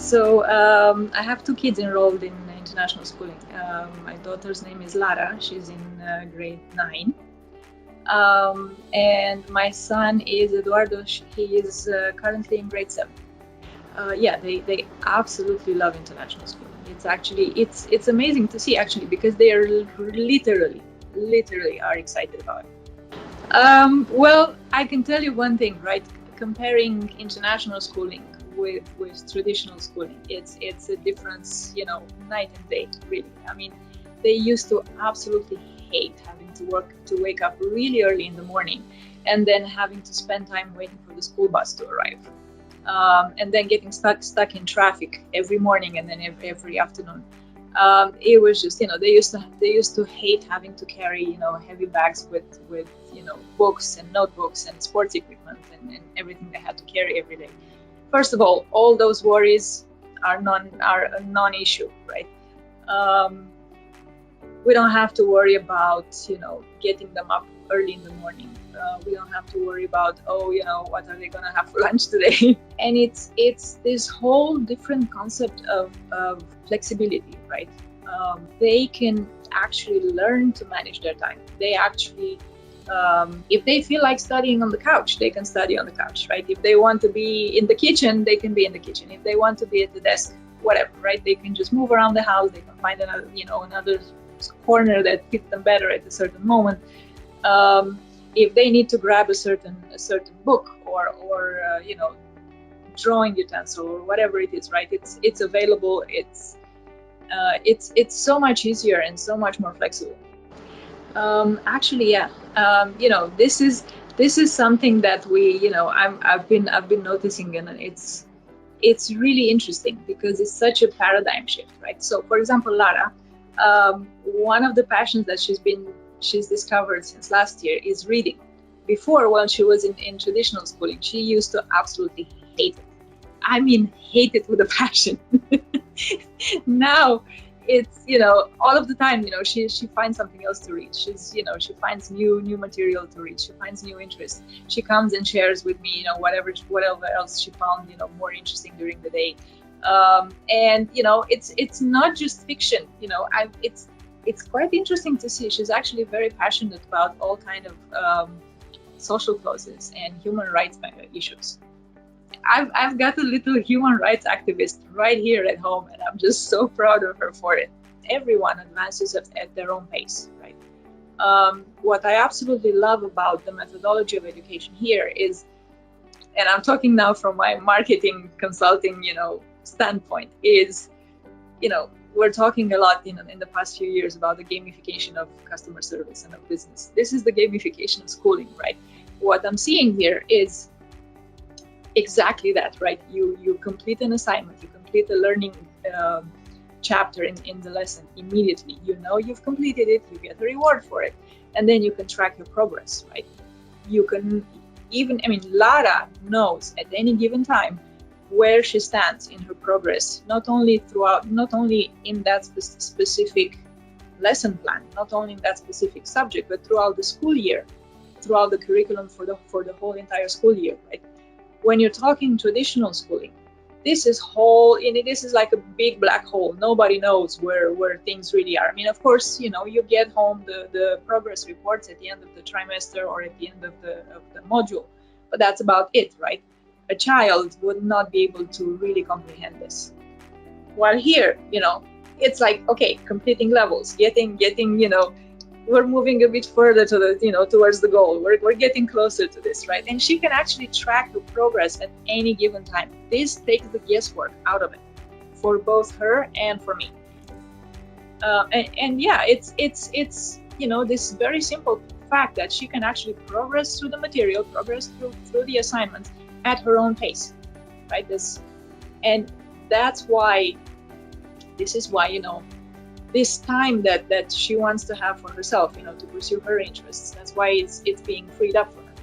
So I have two kids enrolled in international schooling. My daughter's name is Lara. She's in grade 9. And my son is Eduardo. He is currently in grade 7. Yeah, they absolutely love international schooling. It's amazing to see, actually, because they are literally are excited about it. Well, I can tell you one thing, right? Comparing international schooling with traditional schooling, it's a difference, night and day, really. I mean, they used to absolutely hate having to wake up really early in the morning, and then having to spend time waiting for the school bus to arrive, and then getting stuck in traffic every morning, and then every afternoon. It was just, they used to hate having to carry, heavy bags with books and notebooks and sports equipment and everything they had to carry every day. First of all those worries are a non-issue, right? We don't have to worry about, getting them up early in the morning. We don't have to worry about, what are they gonna have for lunch today? And it's this whole different concept of flexibility, right? They can actually learn to manage their time. They actually, if they feel like studying on the couch, they can study on the couch, right? If they want to be in the kitchen, they can be in the kitchen. If they want to be at the desk, whatever, right? They can just move around the house. They can find another corner that fits them better at a certain moment. If they need to grab a certain book or drawing utensil or whatever it is, right? It's available. It's so much easier and so much more flexible. Actually, yeah. This is something that I've been noticing, and it's really interesting because it's such a paradigm shift, right? So, for example, Lara, one of the passions that she's discovered since last year is reading. Before, when she was in traditional schooling, she used to absolutely hate it. I mean, hate it with a passion. Now it's, all of the time, she finds something else to read. She finds new material to read. She finds new interests. She comes and shares with me, whatever else she found, more interesting during the day. And it's not just fiction. It's quite interesting to see. She's actually very passionate about all kind of social causes and human rights issues. I've got a little human rights activist right here at home, and I'm just so proud of her for it. Everyone advances at their own pace, right? What I absolutely love about the methodology of education here is, and I'm talking now from my marketing consulting, standpoint, is, we're talking a lot in the past few years about the gamification of customer service and of business. This is the gamification of schooling, right? What I'm seeing here is exactly that, right? You complete an assignment, you complete a learning chapter in the lesson immediately. You've completed it, you get a reward for it, and then you can track your progress, right? You can Lara knows at any given time where she stands in her progress, not only in that specific lesson plan, not only in that specific subject, but throughout the school year, throughout the curriculum for the whole entire school year, right? When you're talking traditional schooling, this is like a big black hole. Nobody knows where things really are. I mean, of course, you get home the progress reports at the end of the trimester or at the end of the module, but that's about it, right? A child would not be able to really comprehend this. While here, it's like, okay, completing levels, getting, we're moving a bit further to the, towards the goal. We're getting closer to this, right? And she can actually track the progress at any given time. This takes the guesswork out of it for both her and for me. And yeah, it's this very simple fact that she can actually progress through the material, progress through the assignments at her own pace, right? And that's why, this time that she wants to have for herself, to pursue her interests, that's why it's being freed up for her.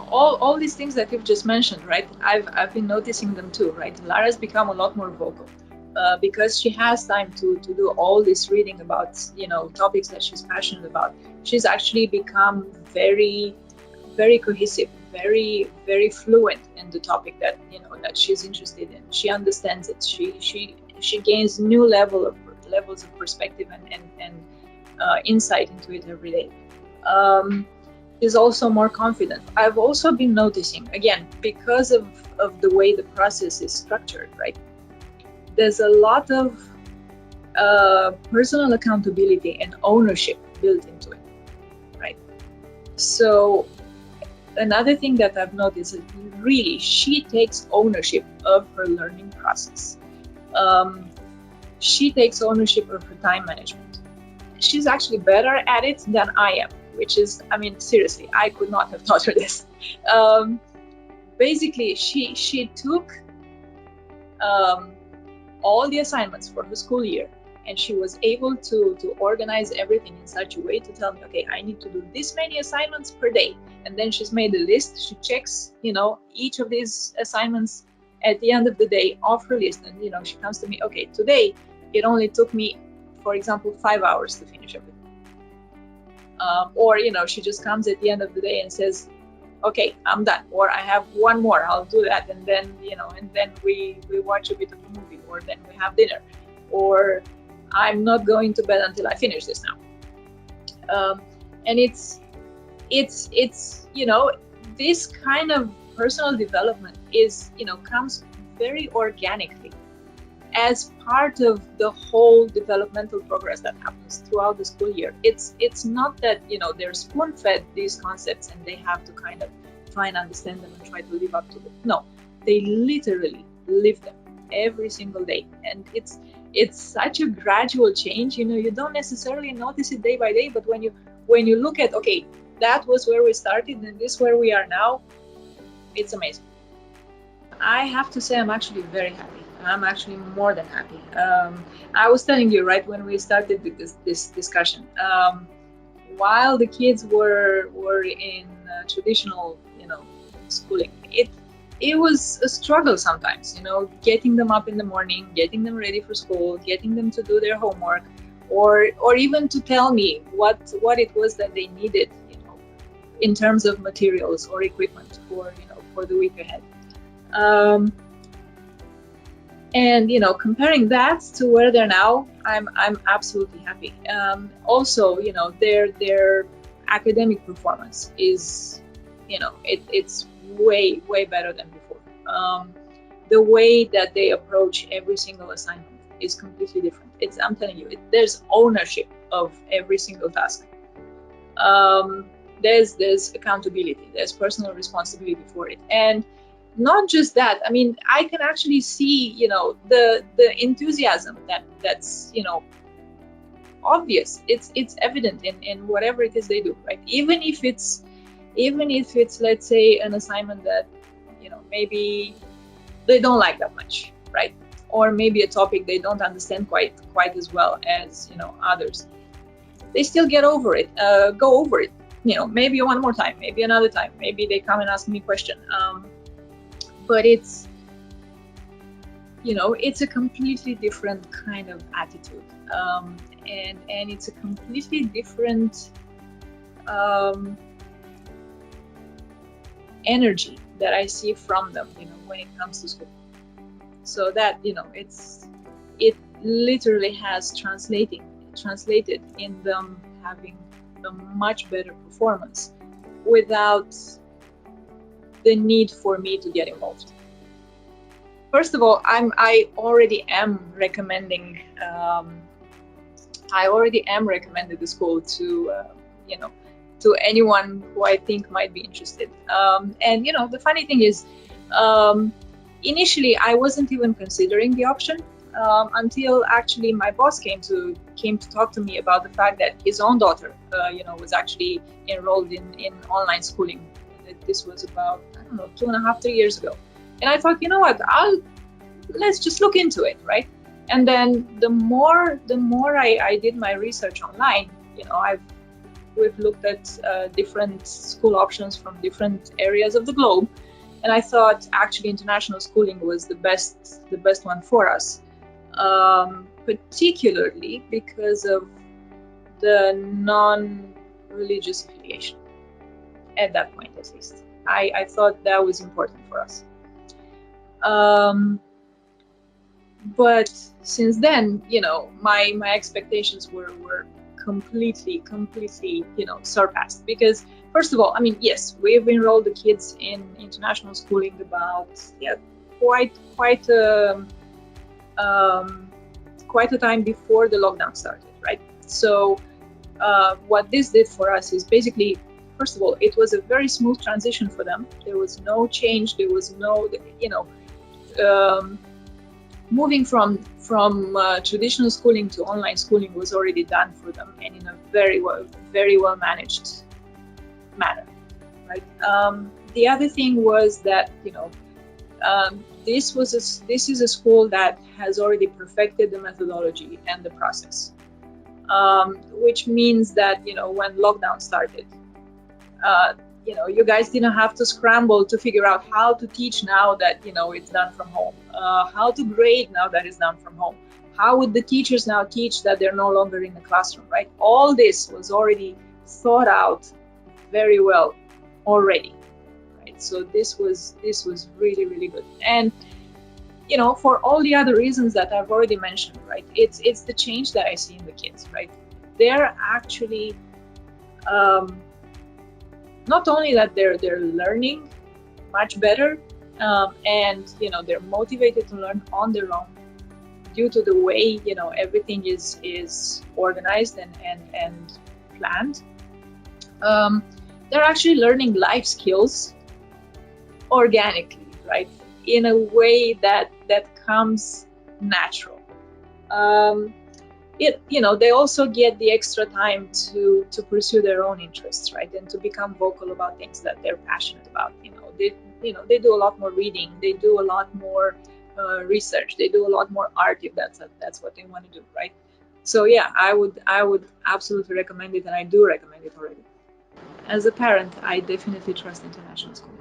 All these things that you've just mentioned, right? I've been noticing them too, right? Lara's become a lot more vocal because she has time to do all this reading about, topics that she's passionate about. She's actually become very, very cohesive very, very fluent in the topic that, you know, that she's interested in. She understands it. She gains new levels of perspective and insight into it every day. Is also more confident. I've also been noticing, again, because of the way the process is structured, right? There's a lot of personal accountability and ownership built into it, right? So another thing that I've noticed is really she takes ownership of her learning process. She takes ownership of her time management. She's actually better at it than I am, which is, I mean, seriously, I could not have taught her this. Basically, she took all the assignments for her school year, and she was able to organize everything in such a way to tell me, okay, I need to do this many assignments per day. And then she's made a list. She checks, you know, each of these assignments at the end of the day off her list. And, you know, she comes to me, okay, today it only took me, for example, 5 hours to finish everything. Or, you know, she just comes at the end of the day and says, okay, I'm done, or I have one more, I'll do that, and then, you know, and then we watch a bit of a movie, or then we have dinner, or I'm not going to bed until I finish this now. And it's you know, this kind of personal development is, you know, comes very organically as part of the whole developmental progress that happens throughout the school year. It's not that, you know, they're spoon-fed these concepts and they have to kind of try and understand them and try to live up to them. No, they literally live them every single day, and it's such a gradual change. You know, you don't necessarily notice it day by day, but when you look at, okay, that was where we started and this where we are now, it's amazing. I have to say I'm actually very happy. I'm actually more than happy. I was telling you, right, when we started with this discussion, while the kids were in traditional, you know, schooling, it was a struggle sometimes, you know, getting them up in the morning, getting them ready for school, getting them to do their homework, or even to tell me what it was that they needed, you know, in terms of materials or equipment for, you know, for the week ahead. And, you know, comparing that to where they're now, I'm absolutely happy. Also, you know, their academic performance is, you know, it's way better than before. The way that they approach every single assignment is completely different. I'm telling you, there's ownership of every single task. There's accountability, there's personal responsibility for it, and not just that, I mean, I can actually see, you know, the enthusiasm that's, you know, obvious. It's evident in whatever it is they do, right? Even if it's let's say an assignment that, you know, maybe they don't like that much, right? Or maybe a topic they don't understand quite as well as, you know, others. They still get over it, go over it, you know, maybe one more time, maybe another time, maybe they come and ask me a question. But it's, you know, it's a completely different kind of attitude, and it's a completely different energy that I see from them, you know, when it comes to school. So that, you know, it literally has translated in them having a much better performance without the need for me to get involved. First of all, I already am recommending the school to you know, to anyone who I think might be interested. And, you know, the funny thing is, initially I wasn't even considering the option until actually my boss came to talk to me about the fact that his own daughter, you know, was actually enrolled in online schooling. This was about, I don't know, 2.5, 3 years ago. And I thought, you know what, let's just look into it, right? And then the more I did my research online, you know, we've looked at different school options from different areas of the globe, and I thought actually international schooling was the best one for us, particularly because of the non-religious affiliation. at that point, at least. I thought that was important for us. But since then, my expectations were completely, surpassed. Because first of all, I mean, yes, we've enrolled the kids in international schooling about quite a time before the lockdown started, right? So what this did for us is basically, first of all, it was a very smooth transition for them. There was no change. There was no, moving from traditional schooling to online schooling was already done for them, and in a very well managed manner, right? The other thing was that this is a school that has already perfected the methodology and the process, which means that when lockdown started, you guys didn't have to scramble to figure out how to teach now that it's done from home, how to grade now that it's done from home, how would the teachers now teach that they're no longer in the classroom, right? All this was already thought out very well already, right? So this was really, really good. And for all the other reasons that I've already mentioned, right, it's the change that I see in the kids, right? They're actually not only that they're learning much better, and they're motivated to learn on their own due to the way everything is organized and planned. They're actually learning life skills organically, right, in a way that comes natural. They also get the extra time to pursue their own interests, right, and to become vocal about things that they're passionate about. They do a lot more reading, they do a lot more research, they do a lot more art, if that's what they want to do, right? So yeah, I would absolutely recommend it, and I do recommend it already. As a parent, I definitely trust international schooling.